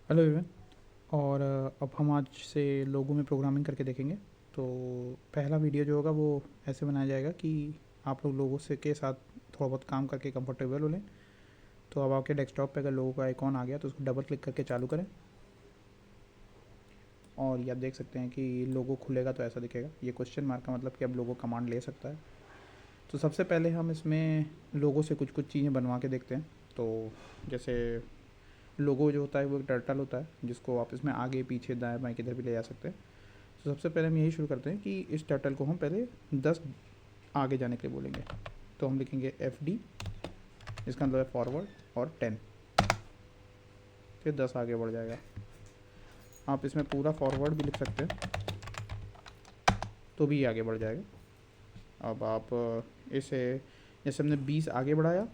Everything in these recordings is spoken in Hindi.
Hello everyone. और अब हम आज से लोगों में प्रोग्रामिंग करके देखेंगे। तो पहला वीडियो जो होगा वो ऐसे बनाया जाएगा कि आप लोग लोगों से के साथ थोड़ा बहुत काम करके कंफर्टेबल हो लें। तो अब आपके डेस्कटॉप पे अगर लोगों का आइकॉन आ गया तो उसको डबल क्लिक करके चालू करें और ये आप देख सकते हैं कि लोगो खुलेगा तो ऐसा दिखेगा। ये क्वेश्चन मार्क का मतलब कि अब लोगो कमांड ले सकता है। तो सबसे पहले हम इसमें लोगों से कुछ कुछ चीज़ें बनवा के देखते हैं। तो जैसे लोगो जो होता है वो एक टर्टल होता है जिसको आप इसमें आगे पीछे दाएं बाएं किधर भी ले जा सकते हैं। तो सबसे पहले हम यही शुरू करते हैं कि इस टर्टल को हम पहले 10 आगे जाने के लिए बोलेंगे। तो हम लिखेंगे FD, इसका मतलब है फॉरवर्ड, और 10, फिर 10 आगे बढ़ जाएगा। आप इसमें पूरा फॉरवर्ड भी लिख सकते हैं तो भी आगे बढ़ जाएगा। अब आप इसे, जैसे हमने 20 आगे बढ़ाया,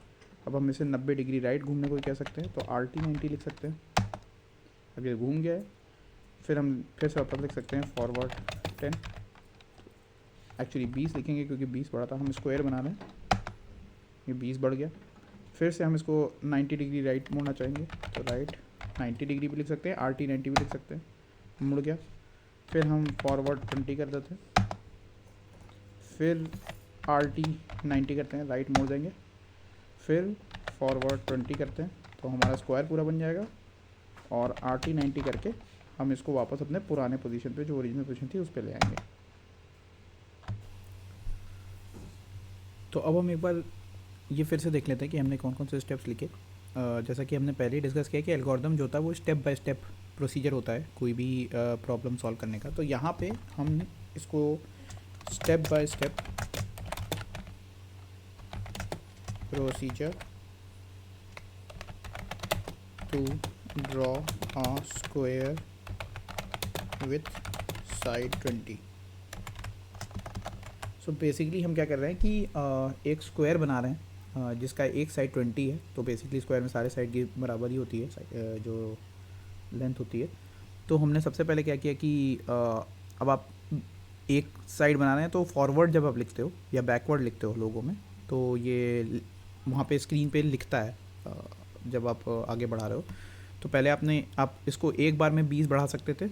अब हम इसे 90 डिग्री राइट घूमने को भी कह सकते हैं। तो RT90 लिख सकते हैं। अब ये घूम गया है। फिर हम फिर से वापस लिख सकते हैं फॉरवर्ड 10। एक्चुअली 20 लिखेंगे क्योंकि 20 बढ़ा था, हम स्क्वायर बना रहे हैं। ये 20 बढ़ गया। फिर से हम इसको 90 डिग्री राइट मोड़ना चाहेंगे तो राइट 90 डिग्री भी लिख सकते हैं, RT90 भी लिख सकते हैं। मुड़ गया। फिर हम फॉरवर्ड 20 कर देते हैं, फिर RT90 करते हैं, राइट मोड़ देंगे, फिर फॉरवर्ड 20 करते हैं तो हमारा स्क्वायर पूरा बन जाएगा। और RT90 करके हम इसको वापस अपने पुराने पोजीशन पे, जो ओरिजिनल पोजीशन थी, उस पर ले आएंगे। तो अब हम एक बार ये फिर से देख लेते हैं कि हमने कौन कौन से स्टेप्स लिखे। जैसा कि हमने पहले ही डिस्कस किया कि एल्गोरिदम जो होता है वो स्टेप बाय स्टेप प्रोसीजर होता है कोई भी प्रॉब्लम सॉल्व करने का। तो यहाँ पे हम इसको step by step procedure to draw a square with side 20। So basically हम क्या कर रहे हैं कि एक स्क्वायर बना रहे हैं जिसका एक साइड 20 है। तो बेसिकली स्क्वायर में सारे साइड की बराबर ही होती है जो लेंथ होती है। तो हमने सबसे पहले क्या किया कि अब आप एक साइड बना रहे हैं तो फॉरवर्ड जब आप लिखते हो या बैकवर्ड लिखते हो लोगों में, तो ये वहाँ पे स्क्रीन पे लिखता है जब आप आगे बढ़ा रहे हो। तो पहले आप इसको एक बार में 20 बढ़ा सकते थे,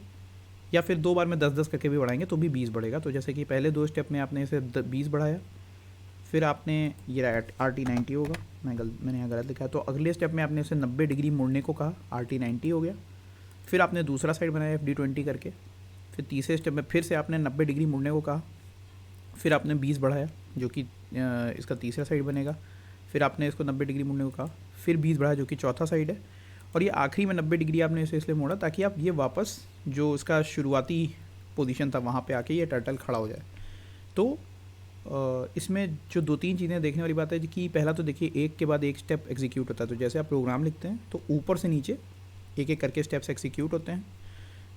या फिर दो बार में 10-10 करके भी बढ़ाएंगे तो भी 20 बढ़ेगा। तो जैसे कि पहले दो स्टेप में आपने इसे 20 बढ़ाया, फिर आपने ये RT90 होगा, मैंने यहाँ गलत लिखा है। तो अगले स्टेप में आपने इसे 90 डिग्री मोड़ने को कहा, RT90 हो गया। फिर आपने दूसरा साइड बनाया FD20 करके। फिर तीसरे स्टेप में फिर से आपने 90 डिग्री मुड़ने को कहा, फिर आपने 20 बढ़ाया जो कि इसका तीसरा साइड बनेगा। फिर आपने इसको 90 डिग्री मुड़ने को कहा, फिर 20 बढ़ाया जो कि चौथा साइड है। और ये आखिरी में 90 डिग्री आपने इसे इसलिए मोड़ा ताकि आप ये वापस जो इसका शुरुआती पोजीशन था वहाँ पे आके ये टर्टल खड़ा हो जाए। तो इसमें जो दो तीन चीज़ें देखने वाली बात है कि पहला तो देखिए एक के बाद एक स्टेप एग्जीक्यूट होता है। तो जैसे आप प्रोग्राम लिखते हैं तो ऊपर से नीचे एक एक करके स्टेप्स एग्जीक्यूट होते हैं।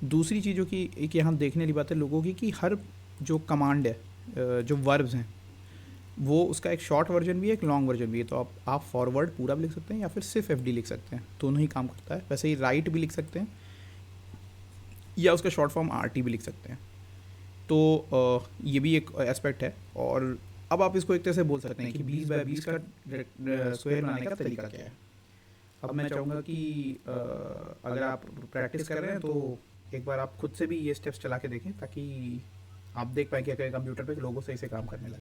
दूसरी चीज़ों की एक यहाँ देखने वाली बात है लोगों की कि हर जो कमांड है जो वर्ब्स हैं वो उसका एक शॉर्ट वर्जन भी है, एक लॉन्ग वर्जन भी है। तो आप फॉरवर्ड पूरा भी लिख सकते हैं या फिर सिर्फ FD लिख सकते हैं, दोनों ही काम करता है। वैसे ही राइट भी लिख सकते हैं या उसका शॉर्ट फॉर्म RT भी लिख सकते हैं। तो ये भी एक एस्पेक्ट है। और अब आप इसको एक तरह से बोल सकते हैं कि 20 बाय 20 का स्क्वायर बनाने का तरीका क्या है। अब मैं चाहूँगा कि अगर आप प्रैक्टिस कर रहे हैं तो एक बार आप खुद से भी ये स्टेप्स चला के देखें ताकि आप देख पाएँ कि अगर कंप्यूटर पे लोगों सही से काम करने लगे।